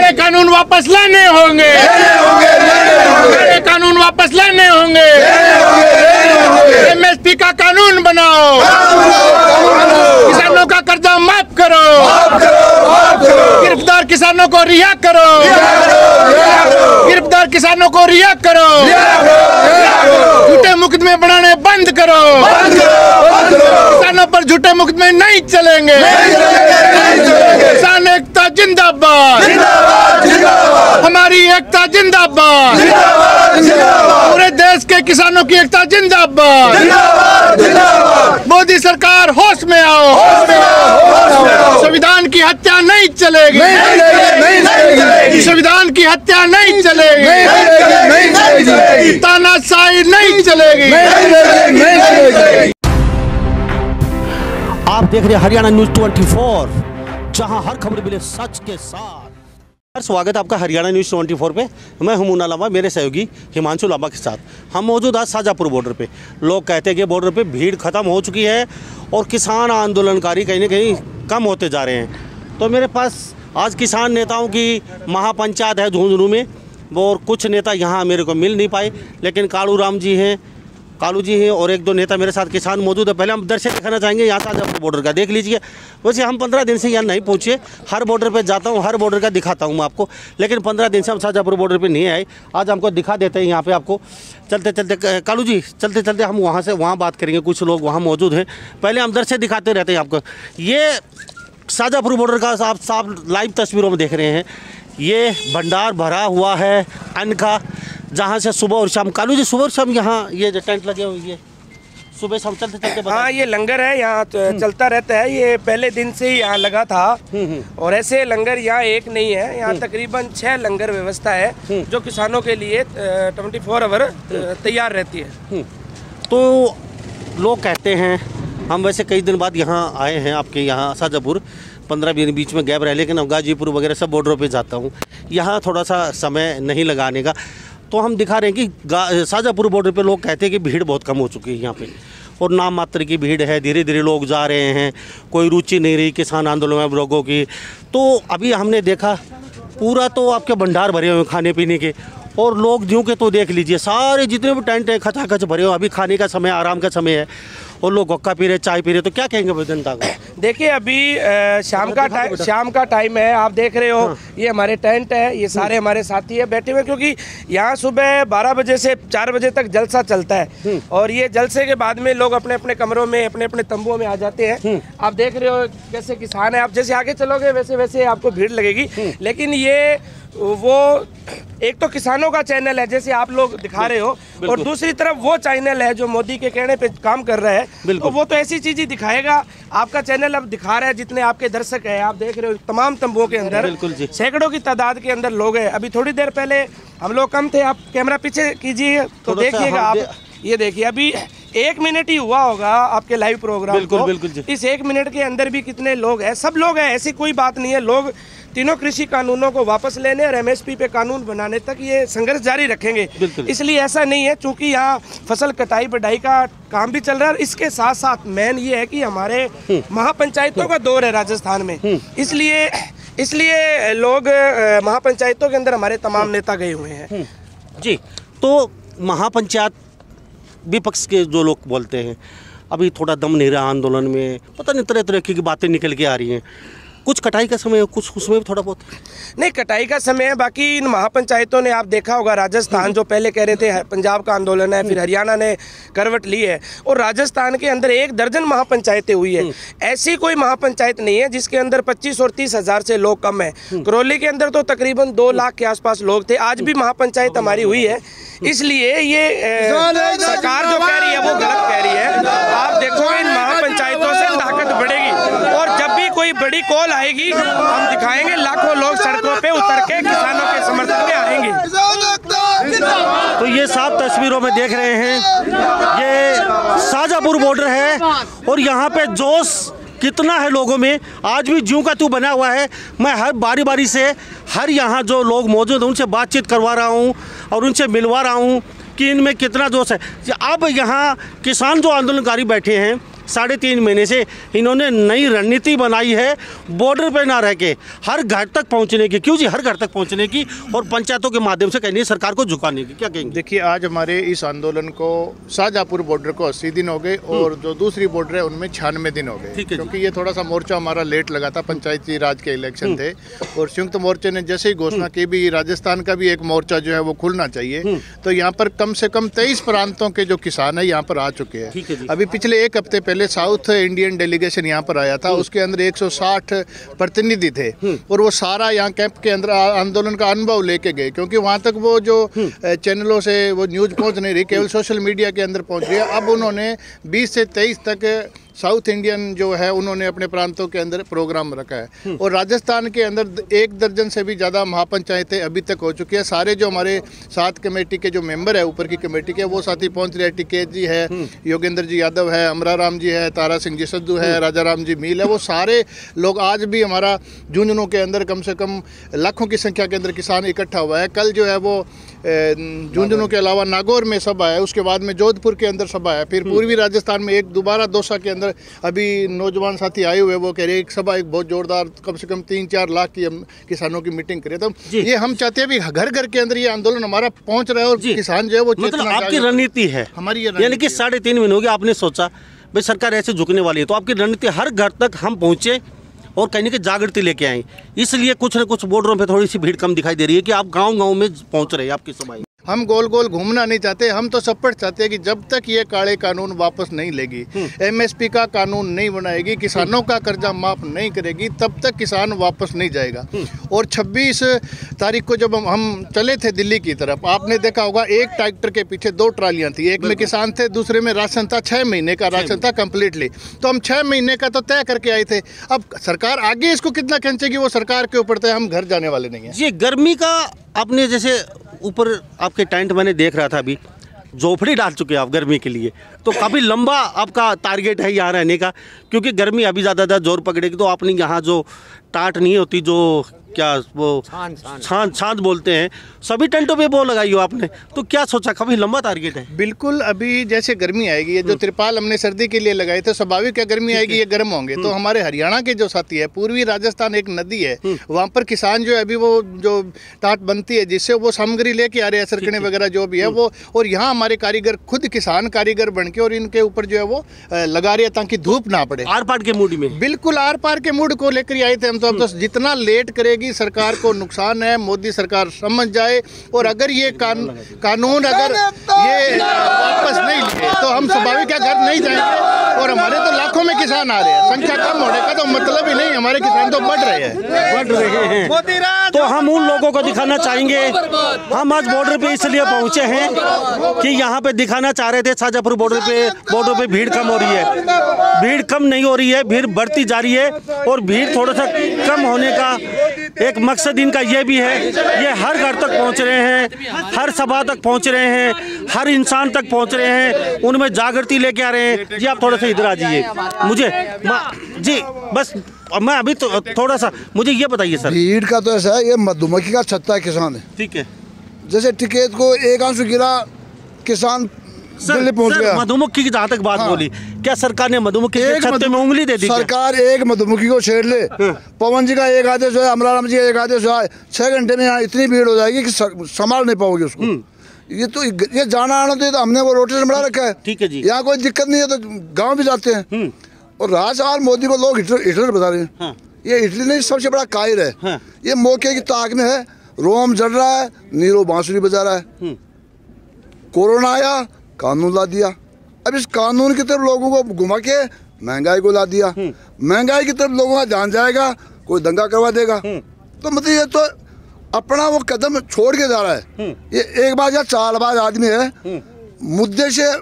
काले कानून वापस लाने होंगे, काले कानून वापस लाने होंगे। एमएसपी का कानून बनाओ, किसानों का कर्जा माफ करो, गिरफ्तार किसानों को रिहा करो, गिरफ्तार किसानों को रिहा करो, झूठे मुकदमे बनाने बंद करो, किसानों पर झूठे मुकदमे नहीं चलेंगे। किसान एकता जिंदाबाद, हमारी एकता जिंदाबाद, पूरे देश के किसानों की एकता जिंदाबाद। मोदी सरकार होश में आओ, संविधान की हत्या नहीं चलेगी, संविधान की हत्या नहीं चलेगी, तानाशाही नहीं चलेगी। आप देख रहे हैं हरियाणा न्यूज 24, जहां हर खबर मिले सच के साथ। स्वागत है आपका हरियाणा न्यूज 24 पे। मैं हूं मुन्ना लांबा, मेरे सहयोगी हिमांशु लांबा के साथ हम मौजूद आज शाजापुर बॉर्डर पे। लोग कहते हैं कि बॉर्डर पे भीड़ खत्म हो चुकी है और किसान आंदोलनकारी कहीं ना कहीं कम होते जा रहे हैं। तो मेरे पास आज किसान नेताओं की महापंचायत है झुंझुनू में, और कुछ नेता यहाँ मेरे को मिल नहीं पाए, लेकिन कालू जी हैं और एक दो नेता मेरे साथ किसान मौजूद है। पहले हम दृश्य दिखाना चाहेंगे यहाँ शाजापुर बॉर्डर का, देख लीजिए। वैसे हम 15 दिन से यहाँ नहीं पहुँचे, हर बॉर्डर पे जाता हूँ, हर बॉर्डर का दिखाता हूँ मैं आपको, लेकिन 15 दिन से हम शाजापुर बॉर्डर पे नहीं आए। आज हमको दिखा देते हैं यहाँ पे आपको। चलते चलते कालू जी, चलते चलते हम वहाँ से वहाँ बात करेंगे, कुछ लोग वहाँ मौजूद हैं। पहले हम दृश्य दिखाते रहते हैं आपको। ये शाजापुर बॉर्डर का आप लाइव तस्वीरों में देख रहे हैं, ये भंडार भरा हुआ है अन्न का, जहाँ से सुबह और शाम, कालू जी सुबह और शाम यहाँ ये जो टेंट लगे हुए हैं, सुबह शाम चलते चलते। हाँ, ये लंगर है, यहाँ चलता रहता है। ये पहले दिन से ही यहाँ लगा था, और ऐसे लंगर यहाँ एक नहीं है, यहाँ तकरीबन 6 लंगर व्यवस्था है जो किसानों के लिए 24 आवर तैयार रहती है। तो लोग कहते हैं, हम वैसे कई दिन बाद यहाँ आए हैं आपके यहाँ शाजापुर, 15 दिन बीच में गैप रहे, लेकिन अब गाजीपुर वगैरह सब बॉर्डरों पे जाता हूँ, यहाँ थोड़ा सा समय नहीं लगाने का। तो हम दिखा रहे हैं कि शाजापुर बॉर्डर पे लोग कहते हैं कि भीड़ बहुत कम हो चुकी है यहाँ पे, और नाम मात्र की भीड़ है, धीरे धीरे लोग जा रहे हैं, कोई रुचि नहीं रही किसान आंदोलन में लोगों की। तो अभी हमने देखा पूरा तो आपके भंडार भरे हुए खाने पीने के, और लोग ज्यों के तो देख लीजिए सारे जितने भी टेंट है खचाखच भरे हुए। अभी खाने का समय, आराम का समय है, और लोग गुक्का पी रहे, चाय पी रहे। तो क्या कहेंगे जनता को? देखिए, अभी शाम का टाइम है, आप देख रहे हो। हाँ। ये हमारे टेंट है, ये सारे हमारे साथी है बैठे हुए, क्योंकि यहाँ सुबह 12 बजे से 4 बजे तक जलसा चलता है, और ये जलसे के बाद में लोग अपने अपने कमरों में, अपने अपने तंबुओं में आ जाते हैं। आप देख रहे हो कैसे किसान है, आप जैसे आगे चलोगे वैसे वैसे आपको भीड़ लगेगी। लेकिन ये वो एक तो किसानों का चैनल है जैसे आप लोग दिखा रहे हो, और दूसरी तरफ वो चैनल है जो मोदी के कहने पे काम कर रहा है, तो वो तो ऐसी चीज ही दिखाएगा। आपका चैनल अब दिखा रहा है, जितने आपके दर्शक है, आप देख रहे हो तमाम तंबुओं के अंदर सैकड़ों की तादाद के अंदर लोग हैं। अभी थोड़ी देर पहले हम लोग कम थे, आप कैमरा पीछे कीजिए तो देखिएगा आप, ये देखिए अभी 1 मिनट ही हुआ होगा आपके लाइव प्रोग्राम को। इस 1 मिनट के अंदर भी कितने लोग हैं, सब लोग हैं, ऐसी कोई बात नहीं है। लोग तीनों कृषि कानूनों को वापस लेने और एमएसपी पे कानून बनाने तक ये संघर्ष जारी रखेंगे। इसलिए ऐसा नहीं है, चूंकि यहाँ फसल कटाई बढ़ाई का काम भी चल रहा है, और इसके साथ साथ मेन ये है कि हमारे महापंचायतों का दौर है राजस्थान में, इसलिए लोग महापंचायतों के अंदर हमारे तमाम नेता गए हुए हैं जी। तो महापंचायत विपक्ष के जो लोग बोलते हैं अभी थोड़ा दम नहीं रहा आंदोलन में, पता नहीं तरह तरह की बातें निकल के आ रही हैं, कुछ कटाई का समय है, कुछ उसमें भी थोड़ा बहुत नहीं कटाई का समय है। बाकी इन महापंचायतों ने आप देखा होगा, राजस्थान जो पहले कह रहे थे पंजाब का आंदोलन है, फिर हरियाणा ने करवट ली है, और राजस्थान के अंदर 1 दर्जन महापंचायतें हुई है। ऐसी कोई महापंचायत नहीं है जिसके अंदर 25 और 30 हज़ार से लोग कम है। करौली के अंदर तो तकरीबन 2 लाख के आसपास लोग थे। आज भी महापंचायत हमारी हुई है, इसलिए ये सरकार जो कह रही है वो गलत कह रही है। आप देखो, इन महापंचायतों से ताकत बढ़ेगी, और जब भी कोई बड़ी कॉल आएगी हम दिखाएंगे लाखों लोग सड़कों पे उतर के किसानों के समर्थन में आएंगे। तो ये साफ तस्वीरों में देख रहे हैं, ये शाजापुर बॉर्डर है, और यहाँ पे जोश कितना है लोगों में, आज भी ज्यों का त्यों बना हुआ है। मैं हर बारी बारी से हर यहाँ जो लोग मौजूद हैं उनसे बातचीत करवा रहा हूँ और उनसे मिलवा रहा हूँ कि इनमें कितना जोश है। अब यहाँ किसान जो आंदोलनकारी बैठे हैं 3.5 महीने से इन्होंने नई रणनीति बनाई है बॉर्डर पे ना रह के हर घर तक पहुंचने की। क्यों जी, हर घर तक पहुंचने की और पंचायतों के माध्यम से कहीं सरकार को झुकाने की, क्या कहेंगे? देखिए, आज हमारे इस आंदोलन को शाहजहाँपुर बॉर्डर को 80 दिन हो गए और जो दूसरी बॉर्डर है उनमें 96 दिन हो गए, क्योंकि ये थोड़ा सा मोर्चा हमारा लेट लगा था। पंचायती राज के इलेक्शन थे और संयुक्त मोर्चे ने जैसे ही घोषणा की भी राजस्थान का भी एक मोर्चा जो है वो खुलना चाहिए, तो यहाँ पर कम से कम 23 प्रांतों के जो किसान है यहाँ पर आ चुके हैं। अभी पिछले 1 हफ्ते पहले साउथ इंडियन डेलीगेशन यहाँ पर आया था, उसके अंदर 160 प्रतिनिधि थे और वो सारा यहाँ कैंप के अंदर आंदोलन का अनुभव लेके गए, क्योंकि वहाँ तक वो जो चैनलों से वो न्यूज़ पहुँच नहीं रही, केवल सोशल मीडिया के अंदर पहुँच रही है। अब उन्होंने 20 से 23 तक साउथ इंडियन जो है उन्होंने अपने प्रांतों के अंदर प्रोग्राम रखा है और राजस्थान के अंदर 1 दर्जन से भी ज़्यादा महापंचायतें अभी तक हो चुकी है। सारे जो हमारे साथ कमेटी के जो मेंबर है, ऊपर की कमेटी के, वो साथी पहुंच रहे हैं। टिकेत जी है, योगेंद्र जी यादव है, अमरा राम जी है, तारा सिंह जी सद्दू है, राजा राम जी मील है, वो सारे लोग आज भी हमारा झुंझुनू के अंदर कम से कम लाखों की संख्या के अंदर किसान इकट्ठा हुआ है। कल जो है वो झुंझुनू के अलावा नागौर में सभा है, उसके बाद में जोधपुर के अंदर सभा है, फिर पूर्वी राजस्थान में एक दोबारा दौसा के अंदर अभी नौजवान साथी आए हुए, वो कह रहे हैं एक सभा एक बहुत जोरदार कम से कम 3-4 लाख की हम किसानों की मीटिंग करें। तो ये हम चाहते हैं भी घर घर के अंदर ये आंदोलन हमारा पहुंच रहा है और किसान जो है वो मतलब आपकी रणनीति है हमारी, यानी कि 3.5 महीने हो गए आपने सोचा भाई सरकार ऐसे झुकने वाली है, तो आपकी रणनीति हर घर तक हम पहुंचे और कहीं की जागृति लेके आए। इसलिए कुछ न कुछ बॉर्डरों पे थोड़ी सी भीड़ कम दिखाई दे रही है कि आप गांव-गांव में पहुंच रहे हैं आपकी सभाएं। हम गोल गोल घूमना नहीं चाहते, हम तो सपट चाहते हैं कि जब तक ये काले कानून वापस नहीं लेगी, एमएसपी का कानून नहीं बनाएगी, किसानों का कर्जा माफ नहीं करेगी, तब तक किसान वापस नहीं जाएगा। और 26 तारीख को जब हम चले थे दिल्ली की तरफ, आपने देखा होगा एक ट्रैक्टर के पीछे 2 ट्रालियां थी, एक में किसान थे, दूसरे में राशन था, 6 महीने का राशन था कम्प्लीटली। तो हम 6 महीने का तो तय करके आए थे। अब सरकार आगे इसको कितना खींचेगी वो सरकार के ऊपर तय, हम घर जाने वाले नहीं है। ये गर्मी का आपने जैसे ऊपर आपके टेंट मैंने देख रहा था, अभी झोपड़ी डाल चुके हैं आप गर्मी के लिए, तो काफ़ी लंबा आपका टारगेट है यहाँ रहने का, क्योंकि गर्मी अभी ज़्यादा जोर पकड़ेगी तो आपने यहाँ जो टाट नहीं होती, जो क्या वो छांद बोलते हैं, सभी टेंटों पे वो लगाई हो आपने, तो क्या सोचा काफी लंबा टारगेट है? बिल्कुल, अभी जैसे गर्मी आएगी, ये जो तिरपाल हमने सर्दी के लिए लगाए थे, स्वाभाविक है गर्मी आएगी ये गर्म होंगे। तो हमारे हरियाणा के जो साथी है, पूर्वी राजस्थान एक नदी है, वहाँ पर किसान जो है अभी वो जो टाट बनती है जिससे वो सामग्री लेके आ रहे हैं, सरकने वगैरह जो भी है वो, और यहाँ हमारे कारीगर खुद किसान कारीगर बन के और इनके ऊपर जो है वो लगा रहे हैं ताकि धूप ना पड़े। आर पार के मूड में, बिल्कुल आर पार के मूड को लेकर आए थे हम। तो अब तो जितना लेट करेगी सरकार को नुकसान है, मोदी सरकार समझ जाए, और अगर ये कानून अगर ये वापस नहीं लिए तो हम स्वाभाविक घर नहीं जाएंगे। और हमारे तो लाखों में किसान आ रहे हैं, संख्या कम होने का तो मतलब ही नहीं, हमारे किसान तो बढ़ रहे हैं। तो हम उन लोगों को दिखाना चाहेंगे, हम आज बॉर्डर पे इसलिए पहुंचे हैं कि यहाँ पे दिखाना चाह रहे थे शाहजहाँपुर बॉर्डर पे भीड़ कम हो रही है, भीड़ कम नहीं हो रही है, भीड़ बढ़ती जा रही है। और भीड़ थोड़ा सा कम होने का एक मकसद इनका ये भी है, ये हर घर तक पहुंच रहे हैं, हर सभा तक पहुंच रहे हैं, हर इंसान तक पहुंच रहे हैं, उनमें जागृति लेके आ रहे हैं। जी आप थोड़ा सा इधर आ जाइए, मुझे जी बस मैं अभी तो थोड़ा सा मुझे ये बताइए सर। भीड़ का तो ऐसा है, ये मधुमक्खी का छत्ता है किसान है, ठीक है। जैसे टिकैत को एक आंसू गिरा किसान दिल्ली पहुंच गया। मधुमक्खी की जहाँ तक बात बोली, क्या सरकार ने मधुमक्खी के छत्ते में उंगली दे दी? सरकार एक मधुमक्खी को छेड़ ले, पवन जी का एक आदेश है, अमराराम जी का एक आदेश है, 6 घंटे में यहाँ इतनी भीड़ हो जाएगी कि संभाल नहीं पाओगे उसको। ये तो ये जाना आना तो हमने वो रोटेशन बढ़ा रखा है, ठीक है जी, यहाँ कोई दिक्कत नहीं है, तो गाँव भी जाते हैं। और राजस्थान मोदी को लोग हिटलर बता रहे हैं, ये इटली नहीं सबसे बड़ा कायर है। ये मौके की ताक में है, रोम जल रहा है, नीरो बांसुरी बजा रहा है। कोरोना आया, कानून ला दिया, अब इस कानून की तरफ लोगों को घुमा के महंगाई को ला दिया, महंगाई की तरफ लोगों का जान जाएगा, कोई दंगा करवा देगा। तो मतलब ये तो अपना वो कदम छोड़ के जा रहा है। ये एक बार या चालबाज आदमी है, मुद्दे से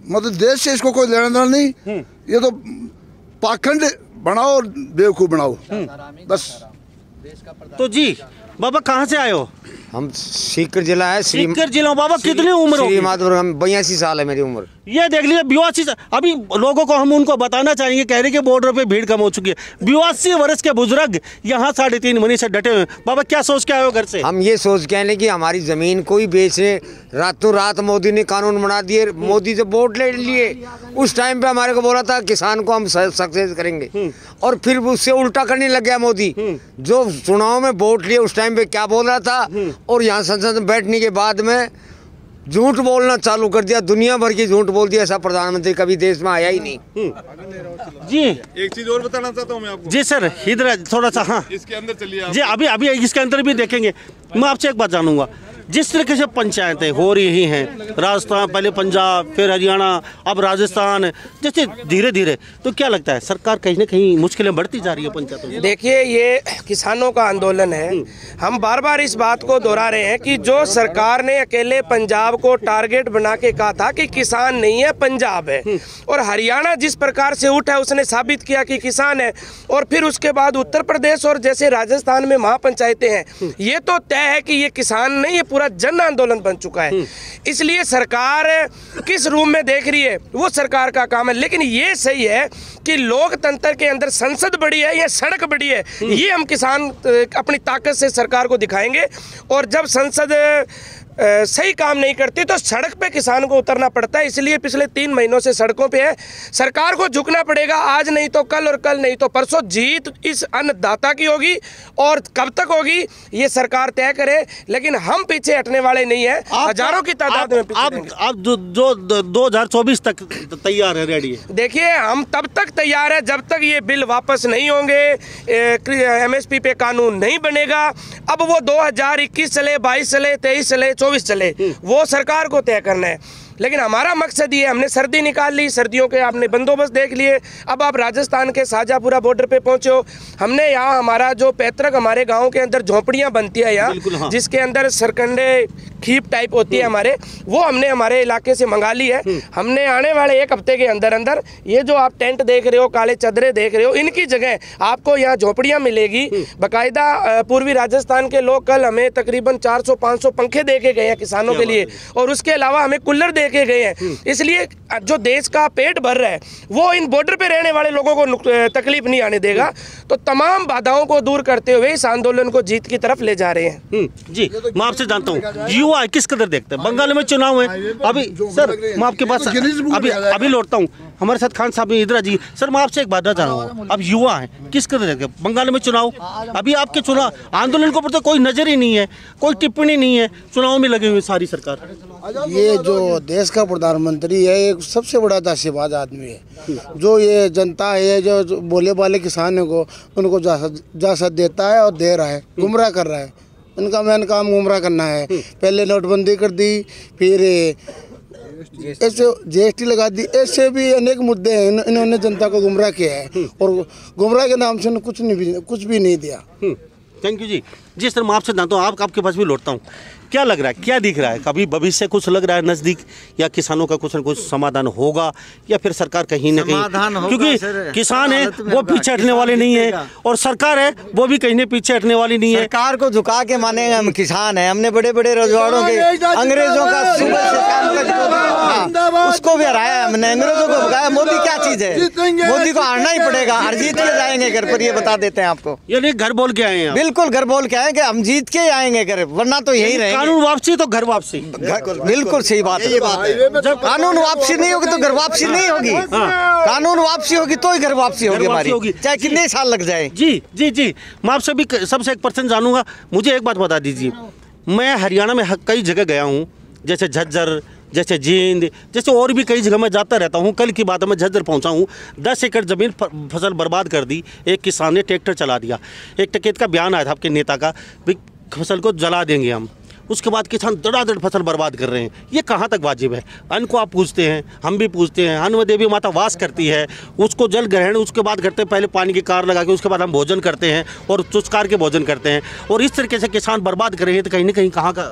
मतलब देश से इसको कोई लेना देना नहीं, ये तो पाखंड बनाओ और बेवकूफ बनाओ बस। तो जी बाबा कहाँ से आए हो? हम सीकर जिला है। सीकर जिला। बाबा कितनी उम्र हो? हम 82 साल है मेरी उम्र। ये देख लीजिए 82 अभी लोगों को हम उनको बताना चाहेंगे, कह रहे कि बॉर्डर पे भीड़ कम हो चुकी है। 82 वर्ष के बुजुर्ग यहाँ 3.5 महीने से डटे हुए हैं। बाबा क्या सोच के आए हो घर से? हम ये सोच के आए कि हमारी ज़मीन कोई बेचे, रातों रात मोदी ने कानून बना दिए। मोदी से वोट ले लिए, उस टाइम पे हमारे को बोला था किसान को हम सक्सेस करेंगे, और फिर उससे उल्टा करने लग गया मोदी। जो चुनाव में वोट लिए उस टाइम पे क्या बोल रहा था, और यहाँ संसद में बैठने के बाद में झूठ बोलना चालू कर दिया, दुनिया भर की झूठ बोल दिया। ऐसा प्रधानमंत्री कभी देश में आया ही नहीं। जी एक चीज और बताना चाहता हूँ मैं आपको। जी सर, इधर थोड़ा सा, हाँ इसके अंदर चलिए जी, अभी इसके अंदर भी देखेंगे। मैं आपसे एक बात जानूंगा, जिस तरीके से पंचायतें हो रही हैं, राजस्थान, पहले पंजाब, फिर हरियाणा, अब राजस्थान, जैसे धीरे धीरे, तो क्या लगता है सरकार कहीं ना कहीं मुश्किलें बढ़ती जा रही है पंचायतों में? देखिए, ये किसानों का आंदोलन है। हम बार बार इस बात को दोहरा रहे हैं कि जो सरकार ने अकेले पंजाब को टारगेट बना के कहा था कि किसान नहीं है, पंजाब है, और हरियाणा जिस प्रकार से उठा उसने साबित किया कि किसान है, और फिर उसके बाद उत्तर प्रदेश और जैसे राजस्थान में महापंचायतें हैं, ये तो तय है कि ये किसान नहीं, ये पूरा जन आंदोलन बन चुका है। इसलिए सरकार किस रूम में देख रही है वो सरकार का काम है, लेकिन ये सही है कि लोकतंत्र के अंदर संसद बड़ी है या सड़क बड़ी है, ये हम किसान अपनी ताकत से सरकार को दिखाएंगे। और जब संसद सही काम नहीं करती तो सड़क पे किसान को उतरना पड़ता है। इसलिए पिछले 3 महीनों से सड़कों पे है। सरकार को झुकना पड़ेगा, आज नहीं तो कल, और कल नहीं तो परसों। जीत इस अन्नदाता की होगी, और कब तक होगी ये सरकार तय करे, लेकिन हम पीछे हटने वाले नहीं है। हजारों की तादाद में आप जो 2024 तक तैयार है, रेडी है? देखिए, हम तब तक तैयार है जब तक ये बिल वापस नहीं होंगे, MSP पे कानून नहीं बनेगा। अब वो 2021 चले, 22 चले, 23 चले, 24 चले, वो सरकार को तय करना है। लेकिन हमारा मकसद ये, हमने सर्दी निकाल ली, सर्दियों के आपने बंदोबस्त देख लिए। अब आप राजस्थान के शाहजहाँपुरा बॉर्डर पे पहुंचे हो। हमने यहाँ हमारा जो पैतृक, हमारे गांव के अंदर झोपड़ियाँ बनती है यहाँ, हाँ। जिसके अंदर सरकंडे खीप टाइप होती है हमारे, वो हमने हमारे इलाके से मंगा ली है। हमने आने वाले 1 हफ्ते के अंदर अंदर ये जो आप टेंट देख रहे हो, काले चादरें देख रहे हो, इनकी जगह आपको यहाँ झोपड़ियाँ मिलेगी बाकायदा। पूर्वी राजस्थान के लोग कल हमें तकरीबन 400-500 पंखे दे के गए हैं किसानों के लिए, और उसके अलावा हमें कूलर दे के गए हैं। इसलिए जो देश का पेट भर रहा है वो इन बॉर्डर पे रहने वाले लोगों को तकलीफ नहीं आने देगा। तो तमाम बाधाओं को दूर करते हुए इस आंदोलन को जीत की तरफ ले जा रहे हैं। जी, मैं आपसे जानता हूँ, युवा किस कदर देखते हैं? बंगाल में चुनाव है अभी। सर, मैं आपके पास अभी लौटता हूँ, हमारे साथ खान साहब इंदिरा जी। सर, मैं आपसे एक बात जानूंगा, अब युवा है, किस कदर देखते हैं बंगाल में चुनाव? अभी आपके चुनाव आंदोलन को प्रति कोई नजर ही नहीं है, कोई टिप्पणी नहीं है, चुनाव में लगे हुए सारी सरकार। ये जो देश का प्रधानमंत्री है, एक सबसे बड़ा दासीबाज आदमी है। जो ये जनता है, जो बोले वाले किसानों को, उनको जासत देता है और दे रहा है, गुमराह कर रहा है। इनका मेन काम गुमराह करना है। पहले नोटबंदी कर दी, फिर ऐसे GST लगा दी, ऐसे भी अनेक मुद्दे हैं। इन्होंने जनता को गुमराह किया है, और गुमराह के नाम से कुछ भी नहीं दिया। थैंक यू जी। जी सर, मैं आपसे जानता हूँ, आपके पास भी लौटता हूँ, क्या लग रहा है, क्या दिख रहा है? कभी भविष्य कुछ लग रहा है नज़दीक, या किसानों का कुछ न कुछ समाधान होगा, या फिर सरकार कहीं न कहीं, क्योंकि किसान है वो पीछे हटने वाले नहीं है, और सरकार है वो भी कहीं पीछे हटने वाली नहीं है। सरकार को झुका के मानेंगे हम किसान है। हमने बड़े बड़े रजवाड़ों के, अंग्रेजों का सुबह से शाम तक उसको भी हराया हमने, अंग्रेजों को भगाया। मोदी क्या चीज है? मोदी को हारना ही पड़ेगा, हर जीत के जाएंगे घर पर, ये बता देते हैं आपको। यानी घर बोल के आए हैं? बिल्कुल घर बोल के आए कि हम जीत के आएंगे घर, वरना तो यही रहेंगे। कानून वापसी तो घर वापसी, बिल्कुल सही बात है। जब कानून वापसी नहीं होगी तो घर वापसी नहीं होगी। कानून वापसी होगी तो ही घर वापसी होगी हमारी, चाहे कितने साल लग जाए। जी जी जी, मैं आपसे भी सबसे 1% जानूंगा। मुझे एक बात बता दीजिए, मैं हरियाणा में कई जगह गया हूँ, जैसे झज्जर, जैसे जींद, जैसे और भी कई जगह मैं जाता रहता हूँ। कल की बात है, मैं झज्जर पहुँचा हूँ, 10 एकड़ ज़मीन फसल बर्बाद कर दी। एक किसान ने ट्रैक्टर चला दिया, एक टकेत का बयान आया था आपके नेता का, फसल को जला देंगे हम। उसके बाद किसान धड़ाधड़ फसल बर्बाद कर रहे हैं। ये कहाँ तक वाजिब है? अन्न को आप पूछते हैं, हम भी पूछते हैं, अन्न में देवी माता वास करती है, उसको जल ग्रहण उसके बाद करते हैं, पहले पानी की कार लगा के उसके बाद हम भोजन करते हैं और चुचकार के भोजन करते हैं, और इस तरीके से किसान बर्बाद कर रहे हैं, तो कहीं ना कहीं कहाँ का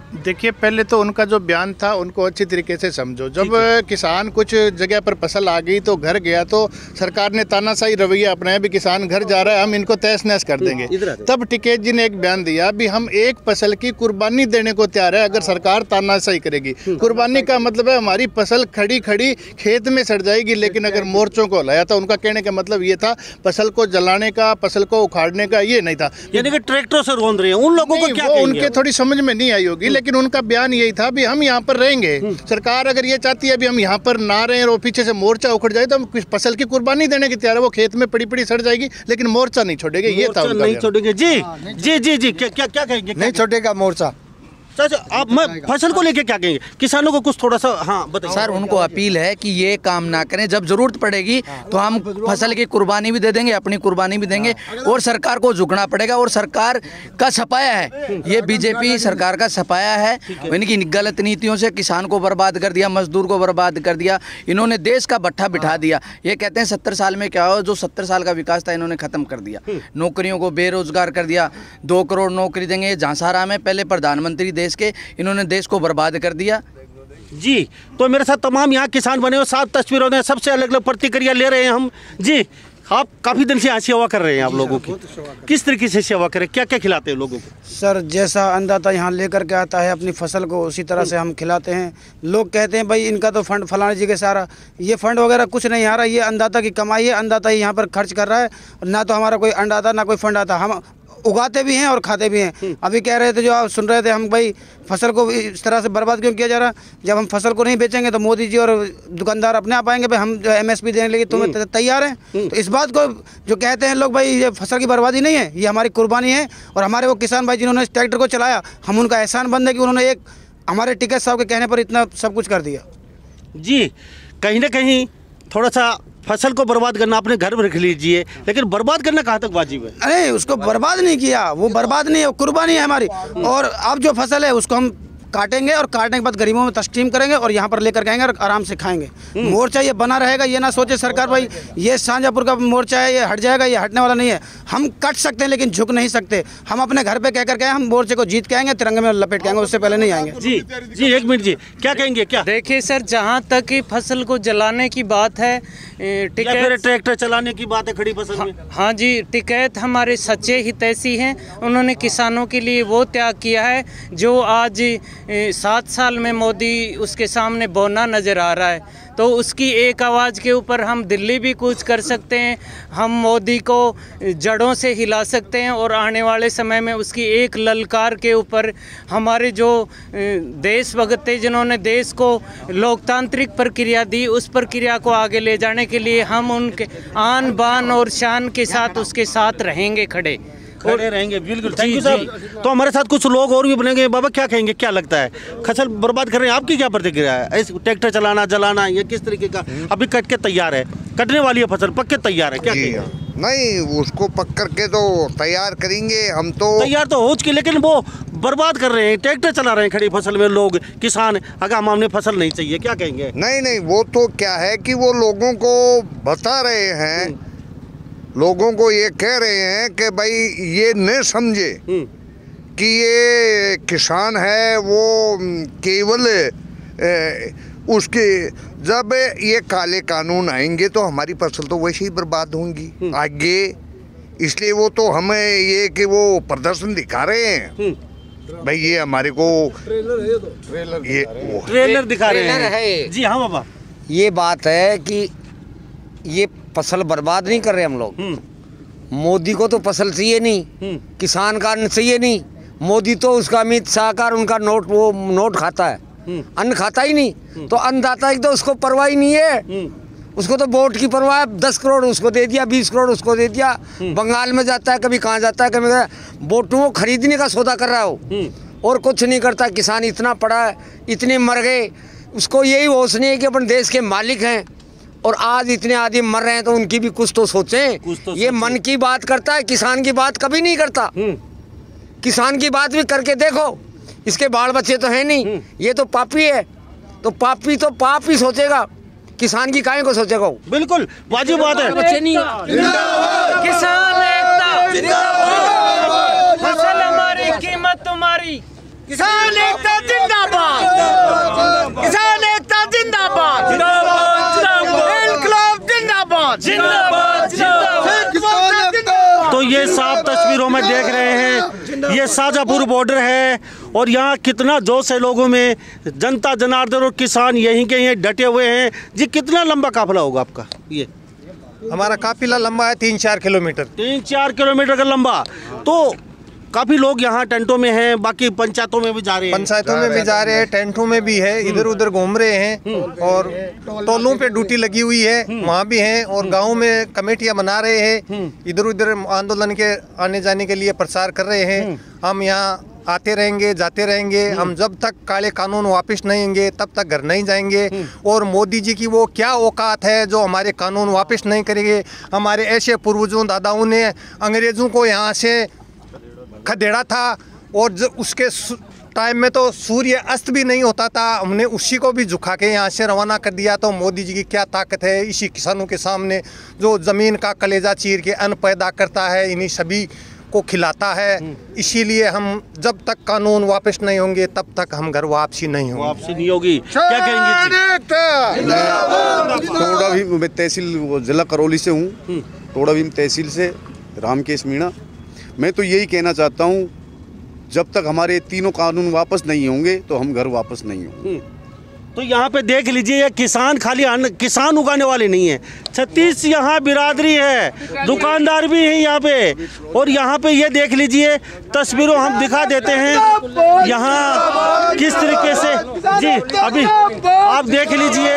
देखिए, पहले तो उनका जो बयान था उनको अच्छी तरीके से समझो। जब किसान कुछ जगह पर फसल आ गई तो घर गया तो सरकार ने तानाशाही रवैया अपनाया भी किसान घर जा रहा है, हम इनको तहस नहस कर देंगे। तब टिकैत जी ने एक बयान दिया भी हम एक फसल की कुर्बानी देने को तैयार है अगर सरकार तानाशाही करेगी। कुर्बानी का मतलब है हमारी फसल खड़ी खड़ी खेत में सड़ जाएगी, लेकिन अगर मोर्चों को लाया था उनका कहने का मतलब ये था फसल को जलाने का, फसल को उखाड़ने का ये नहीं था। यानी कि ट्रैक्टरों से रोंद रहे हैं उन लोगों को, क्या उनके थोड़ी समझ में नहीं आई होगी, लेकिन उनका बयान यही था भी हम यहाँ पर रहेंगे। सरकार अगर ये चाहती है भी हम यहाँ पर ना रहें और पीछे से मोर्चा उखड़ जाए तो हम फसल की कुर्बानी देने की तैयार है। वो खेत में पड़ी पड़ी सड़ जाएगी लेकिन मोर्चा नहीं छोड़ेंगे, ये था उनका। नहीं छोड़ेंगे जी जी जी जी, क्या क्या कहेंगे? नहीं छोड़ेगा मोर्चा। सर आप मैं फसल को लेके क्या कहेंगे? किसानों को कुछ थोड़ा सा बताइए। सर उनको अपील है कि ये काम ना करें, जब जरूरत पड़ेगी तो हम फसल की कुर्बानी भी दे देंगे, अपनी कुर्बानी भी देंगे और सरकार को झुकना पड़ेगा। और सरकार का सफाया है, ये बीजेपी सरकार का सफाया है। इनकी गलत नीतियों से किसान को बर्बाद कर दिया, मजदूर को बर्बाद कर दिया, इन्होंने देश का भट्ठा बिठा दिया। ये कहते हैं 70 साल में क्या हो, जो 70 साल का विकास था इन्होंने खत्म कर दिया। नौकरियों को बेरोजगार कर दिया, 2 करोड़ नौकरी देंगे झांसारा में, पहले प्रधानमंत्री देश के, इन्होंने देश को बर्बाद कर दिया जी। तो मेरे साथ तमाम यहाँ किसान बने हुए 7 तस्वीरों में सबसे अलग अलग प्रतिक्रिया ले रहे हैं हम जी। आप काफ़ी दिन से यहाँ सेवा कर रहे हैं, आप लोगों की किस तरीके से सेवा करें, क्या क्या खिलाते हैं लोगों को? सर जैसा अन्नदाता यहाँ लेकर के आता है अपनी फसल को उसी तरह से हम खिलाते हैं। लोग कहते हैं भाई इनका तो फंड फलाने जी के सारा, ये फंड वगैरह कुछ नहीं आ रहा, ये अन्नदाता की कमाई है, अन्नदाता ही यहाँ पर खर्च कर रहा है। ना तो हमारा कोई अन्नदाता ना कोई फंड आता, हम उगाते भी हैं और खाते भी हैं। अभी कह रहे थे जो आप सुन रहे थे हम, भाई फसल को इस तरह से बर्बाद क्यों किया जा रहा? जब हम फसल को नहीं बेचेंगे तो मोदी जी और दुकानदार अपने आप आएंगे, भाई हम जो MSP देने लगे तुम्हें तैयार हैं। तो इस बात को जो कहते हैं लोग, भाई ये फसल की बर्बादी नहीं है, ये हमारी कुर्बानी है। और हमारे वो किसान भाई जिन्होंने इस ट्रैक्टर को चलाया, हम उनका एहसान बंद है कि उन्होंने एक हमारे टिकैत साहब के कहने पर इतना सब कुछ कर दिया जी। कहीं ना कहीं थोड़ा सा फसल को बर्बाद करना अपने घर में रख लीजिए, लेकिन बर्बाद करना कहाँ तक वाजिब है? अरे उसको बर्बाद नहीं किया, वो बर्बाद नहीं है, वो कुर्बानी है हमारी। और अब जो फसल है उसको हम काटेंगे और काटने के बाद गरीबों में तस्लीम करेंगे और यहाँ पर लेकर आएंगे और आराम से खाएंगे। मोर्चा ये बना रहेगा, ये ना सोचे सरकार भाई ये शाहजहाँपुर का मोर्चा है ये हट जाएगा, ये हटने वाला नहीं है। हम कट सकते हैं लेकिन झुक नहीं सकते। हम अपने घर पे कह कर के हम मोर्चे को जीत के आएंगे, तिरंगे में लपेट के आएंगे, उससे पहले नहीं आएंगे। जी जी, 1 मिनट जी, क्या कहेंगे? क्या देखिए सर, जहाँ तक फसल को जलाने की बात है, टिकैत ट्रैक्टर चलाने की बात है खड़ी फसल में, हाँ जी, टिकैत हमारे सच्चे हितैषी हैं। उन्होंने किसानों के लिए वो त्याग किया है जो आज 7 साल में मोदी उसके सामने बौना नज़र आ रहा है। तो उसकी एक आवाज़ के ऊपर हम दिल्ली भी कूच कर सकते हैं, हम मोदी को जड़ों से हिला सकते हैं और आने वाले समय में उसकी एक ललकार के ऊपर हमारे जो देशभक्त थे जिन्होंने देश को लोकतांत्रिक प्रक्रिया दी, उस प्रक्रिया को आगे ले जाने के लिए हम उनके आन बान और शान के साथ उसके साथ रहेंगे, खड़े रहेंगे। बिल्कुल, थैंक यू साहब। तो हमारे साथ कुछ लोग और भी बनेंगे। बाबा क्या कहेंगे, क्या लगता है फसल बर्बाद कर रहे हैं, आपकी क्या प्रतिक्रिया है? ऐसे ट्रैक्टर चलाना जलाना ये किस तरीके का? अभी कट के तैयार है, कटने वाली है फसल, पक के तैयार है, क्या कहेंगे? नहीं, उसको पक करके तो तैयार करेंगे हम तो। तैयार तो हो चुकी, लेकिन वो बर्बाद कर रहे हैं, ट्रैक्टर चला रहे हैं खड़ी फसल में लोग, किसान। अगर हमने फसल नहीं चाहिए, क्या कहेंगे? नहीं, वो तो क्या है कि वो लोगों को बता रहे हैं, लोगों को ये कह रहे हैं कि भाई ये न समझे कि ये किसान है वो केवल उसके, जब ये काले कानून आएंगे तो हमारी फसल तो वैसे ही बर्बाद होंगी आगे। इसलिए वो तो हमें ये कि वो प्रदर्शन दिखा रहे हैं, भाई ये हमारे को ट्रेलर दिखा रहे हैं जी। हाँ बाबा, ये बात है कि ये फसल बर्बाद नहीं कर रहे हम लोग। मोदी को तो फसल चाहिए नहीं, किसान का अन्न चाहिए नहीं। मोदी तो उसका अमित शाह का उनका नोट खाता है, अन्न खाता ही नहीं। तो अन्नदाता की तो उसको परवाह ही नहीं है, उसको तो वोट की परवाह है। 10 करोड़ उसको दे दिया, 20 करोड़ उसको दे दिया, बंगाल में जाता है, कभी कहाँ जाता है, कभी वोटों को खरीदने का सौदा कर रहा हो और कुछ नहीं करता। किसान इतना पड़ा है, इतने मर गए, उसको यही होश नहीं है कि अपन देश के मालिक हैं और आज इतने आदमी मर रहे हैं तो उनकी भी कुछ तो सोचें। ये मन की बात करता है, किसान की बात कभी नहीं करता। किसान की बात भी करके देखो, इसके बाल बच्चे तो हैं नहीं, ये तो पापी है, तो पापी तो पाप ही सोचेगा, किसान की काहे को सोचेगा? बिल्कुल वाजिब बात है। बच्चे नहीं, किसान एकता, फसल हमारी कीमत तुम्हारी, किसान एकता जिंदाबाद, किसान एकता जिंदाबाद, इनकलाब जिंदाबाद, तो ये साफ तस्वीरों में देख रहे हैं, ये शाहजहाँपुर बॉर्डर है और यहाँ कितना जोश है लोगों में। जनता जनार्दन और किसान यहीं के यहीं डटे हुए हैं। जी कितना लंबा काफिला होगा आपका? ये हमारा काफिला लंबा है 3-4 किलोमीटर। 3-4 किलोमीटर का लंबा। तो काफी लोग यहाँ टेंटों में हैं, बाकी पंचायतों में भी जा रहे हैं। पंचायतों में भी जा रहे हैं, टेंटों में भी है, इधर उधर घूम रहे हैं और टोलों पे ड्यूटी लगी हुई है, वहाँ भी हैं और गाँव में कमेटियाँ बना रहे हैं, इधर उधर आंदोलन के आने जाने के लिए प्रचार कर रहे हैं। हम यहाँ आते रहेंगे, जाते रहेंगे। हम जब तक काले कानून वापस नहीं आएंगे तब तक घर नहीं जाएंगे। और मोदी जी की वो क्या औकात है जो हमारे कानून वापस नहीं करेंगे। हमारे ऐसे पूर्वजों दादाओं ने अंग्रेज़ों को यहाँ से खदेड़ा था और उसके टाइम में तो सूर्य अस्त भी नहीं होता था, हमने उसी को भी झुका के यहाँ से रवाना कर दिया। तो मोदी जी की क्या ताकत है इसी किसानों के सामने, जो ज़मीन का कलेजा चीर के अन्न पैदा करता है, इन्हीं सभी को खिलाता है। इसीलिए हम जब तक कानून वापस नहीं होंगे तब तक हम घर वापसी नहीं होंगे। वापसी नहीं होगी। क्या कहेंगे? टोड़ा भीम तहसील जिला करौली से हूँ, टोड़ा भीम तहसील से रामकेश मीणा। मैं तो यही कहना चाहता हूँ, जब तक हमारे तीनों कानून वापस नहीं होंगे तो हम घर वापस नहीं होंगे। तो यहाँ पे देख लीजिए, ये किसान खाली किसान उगाने वाले नहीं है, 36 यहाँ बिरादरी है, दुकानदार भी है यहाँ पे। और यहाँ पे ये देख लीजिए, तस्वीरों हम दिखा देते हैं यहाँ किस तरीके से। जी अभी आप देख लीजिए,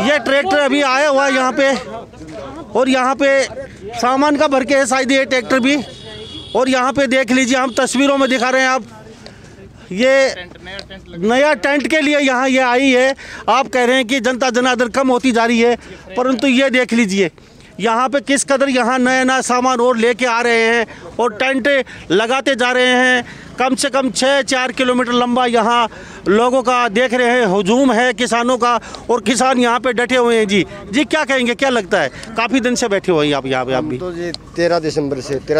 ये ट्रैक्टर अभी आया हुआ है यहाँ पे और यहाँ पे सामान का भर के है शायद ये ट्रैक्टर भी। और यहाँ पे देख लीजिए, हम तस्वीरों में दिखा रहे हैं, आप ये नया टेंट के लिए यहाँ ये आई है। आप कह रहे हैं कि जनता जनार्दन कम होती जा रही है, परंतु ये देख लीजिए यहाँ पे किस कदर यहाँ नया नया सामान और लेके आ रहे हैं और टेंट लगाते जा रहे हैं। कम से कम 6-4 किलोमीटर लंबा यहाँ लोगों का देख रहे हैं हुजूम है किसानों का, और किसान यहाँ पे डटे हुए हैं। जी क्या कहेंगे, क्या लगता है? काफ़ी दिन से बैठे हुए हैं आप यहाँ पे? आप भी तो जी 13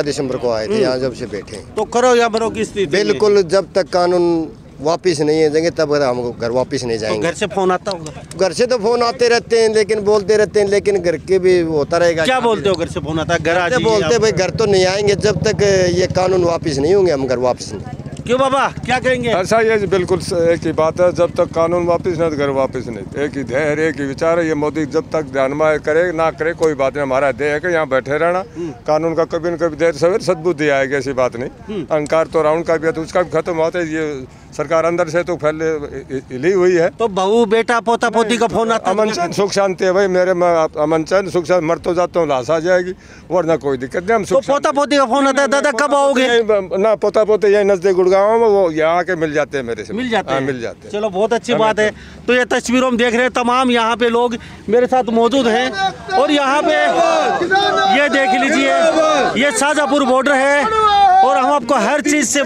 दिसंबर को आए थे यहाँ, जब से बैठे हैं। तो करो या मरो की स्थिति? बिल्कुल, जब तक कानून वापिस नहीं आ जाएंगे तब हम घर वापस नहीं जाएंगे। तो घर से फोन आता होगा? घर से तो फोन आते रहते हैं, लेकिन बोलते रहते हैं, लेकिन घर के भी होता रहेगा। क्या बोलते हो? घर से फोन आता है? घर आ बोलते भाई घर तो नहीं आएंगे जब तक ये कानून वापिस नहीं होंगे, हम घर वापस नहीं। क्यों बाबा, क्या कहेंगे? ऐसा ये बिल्कुल एक ही बात है, जब तक कानून वापस नहीं तो घर वापस नहीं। एक ही धैर्य, एक ही विचार है। ये मोदी जब तक ध्यान में करे ना करे कोई बात नहीं, हमारा ध्येय है कि यहाँ बैठे रहना। कानून का कभी न कभी देर सवेर सद्बुद्धि आएगी, ऐसी बात नहीं। अहंकार तो राउंड का भी है तो उसका भी खत्म होता है। ये सरकार अंदर से तो फैले हिली हुई है। तो बहू बेटा पोता पोती का फोन आता है? अमन चैन सुख शांति है भाई मेरे में, अमन चैन सुख शांति। मर तो जाता हूँ, लाश आ जाएगी, वरना कोई दिक्कत नहीं। हम तो पोता पोती का फोन आता है, दादा कब आओगे? ना पोता पोते यही नजदीक गुड़गांव में, वो यहाँ के मिल जाते हैं मेरे से। मिल जाते हैं? मिल जाते हैं। चलो बहुत अच्छी बात है। तो ये तस्वीरों में देख रहे हैं, तमाम यहाँ पे लोग मेरे साथ मौजूद हैं और यहाँ पे ये देख लीजिए, ये शाहजहाँपुर बॉर्डर है और हम आपको हर चीज से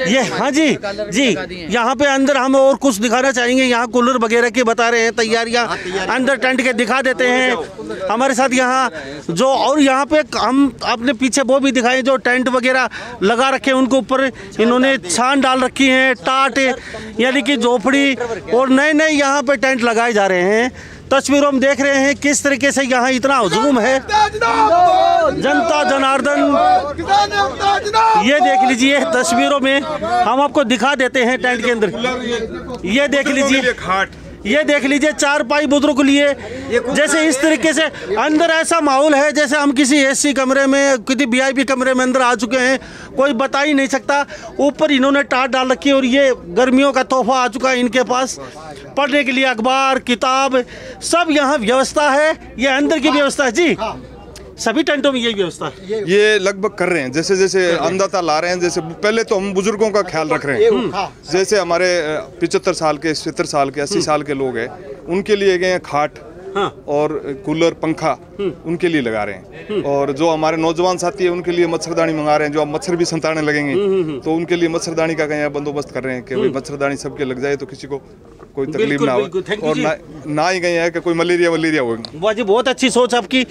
ये हाँ जी यहाँ पे अंदर हम और कुछ दिखाना चाहेंगे। यहाँ कूलर वगैरह की बता रहे हैं तैयारियाँ, अंदर टेंट के दिखा देते हैं हमारे साथ यहाँ जो। और यहाँ पे हम अपने पीछे वो भी दिखाएं जो टेंट वगैरह लगा रखे हैं, उनके ऊपर इन्होंने छान डाल रखी है, टाट यानी कि झोपड़ी, और नए नए यहाँ पे टेंट लगाए जा रहे हैं। तस्वीरों में देख रहे हैं किस तरीके से यहाँ इतना हुजूम है, जनता जनार्दन। ये देख लीजिए तस्वीरों में हम आपको दिखा देते हैं टेंट के अंदर। ये देख लीजिए, ये देख लीजिए चारपाई बुजुर्ग लिए, जैसे इस तरीके से अंदर ऐसा माहौल है जैसे हम किसी एसी कमरे में, किसी वीआईपी कमरे में अंदर आ चुके हैं, कोई बता ही नहीं सकता। ऊपर इन्होंने टाट डाल रखी है और ये गर्मियों का तोहफा आ चुका है इनके पास, पढ़ने के लिए अखबार किताब सब यहाँ व्यवस्था है। ये अंदर की व्यवस्था है जी, सभी टेंटों में यही व्यवस्था है। ये लगभग कर रहे हैं, जैसे जैसे अंदाता ला रहे हैं। जैसे पहले तो हम बुजुर्गों का ख्याल रख रहे हैं, जैसे हमारे 75 साल के 70 साल के 80 साल के लोग हैं, उनके लिए गए हैं खाट और कूलर पंखा, उनके लिए लगा रहे हैं। और जो हमारे नौजवान साथी है उनके लिए मच्छरदानी मंगा रहे हैं, जो अब मच्छर भी संताड़ने लगेंगे तो उनके लिए मच्छरदानी का कहीं बंदोबस्त कर रहे हैं कि भाई मच्छरदानी सबके लग जाए तो किसी को कोई तकलीफ ना हो, और ना ही गए हैं कि कोई मलेरिया होगी। वाह जी, बहुत अच्छी सोच आपकी।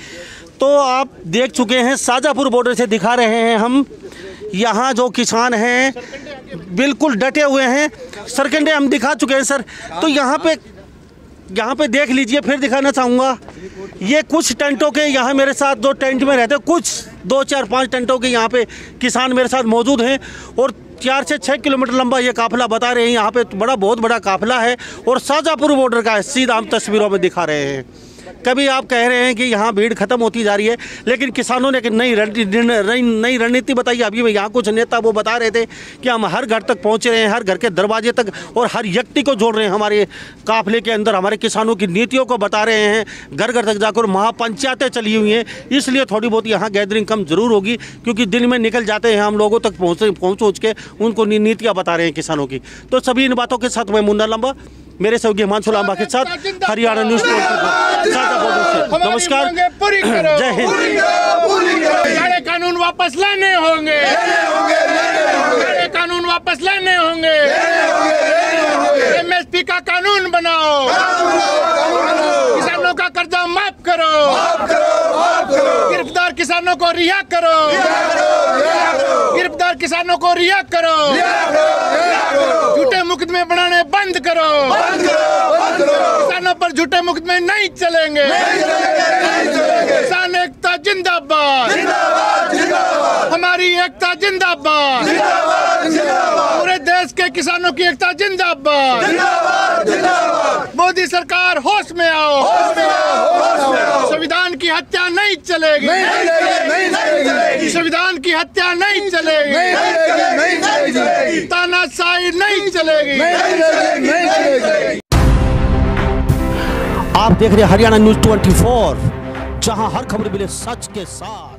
तो आप देख चुके हैं शाहजहाँपुर बॉर्डर से दिखा रहे हैं हम, यहाँ जो किसान हैं बिल्कुल डटे हुए हैं। सरकंडे हम दिखा चुके हैं सर। तो यहाँ पे देख लीजिए, फिर दिखाना चाहूँगा। ये कुछ टेंटों के यहाँ मेरे साथ जो टेंट में रहते हैं, कुछ 2, 4, 5 टेंटों के यहाँ पे किसान मेरे साथ मौजूद हैं और 4 से 6 किलोमीटर लंबा ये काफिला बता रहे हैं। यहाँ पे बहुत बड़ा काफिला है और शाहजहाँपुर बॉर्डर का है, सीधा हम तस्वीरों में दिखा रहे हैं। कभी आप कह रहे हैं कि यहाँ भीड़ खत्म होती जा रही है, लेकिन किसानों ने एक नई रणनीति बताई। अभी यहाँ कुछ नेता वो बता रहे थे कि हम हर घर तक पहुँच रहे हैं, हर घर के दरवाजे तक, और हर व्यक्ति को जोड़ रहे हैं हमारे काफिले के अंदर। हमारे किसानों की नीतियों को बता रहे हैं, घर घर तक जाकर महापंचायतें चली हुई हैं। इसलिए थोड़ी बहुत यहाँ गैदरिंग कम जरूर होगी, क्योंकि दिन में निकल जाते हैं हम लोगों तक पहुँच के उनको नीतियाँ बता रहे हैं किसानों की। तो सभी इन बातों के साथ मैं मुन्ना लांबा, मेरे सहयोगी हिमांशु लांबा के साथ हरियाणा न्यूज़ 24 नमस्कार, जय हिंद। सारे कानून वापस लाने होंगे, सारे कानून वापस लाने होंगे। MSP का कानून बनाओ, किसानों का कर्जा माफ करो, गिरफ्तार किसानों को रिहा करो, गिरफ्तार किसानों को रिहा करो, झूठे मुकदमे बनाने बंद करो, किसानों पर झूठे मुकदमे नहीं चलेंगे। किसान एकता जिंदाबाद, हमारी एकता जिंदाबाद, पूरे देश के किसानों की एकता जिंदाबाद। मोदी सरकार होश में आओ, संविधान की हत्या नहीं चलेगी, संविधान की हत्या नहीं चलेगी, तानाशाही नहीं चलेगी। आप देख रहे हैं हरियाणा न्यूज़ 24, जहां हर खबर मिले सच के साथ।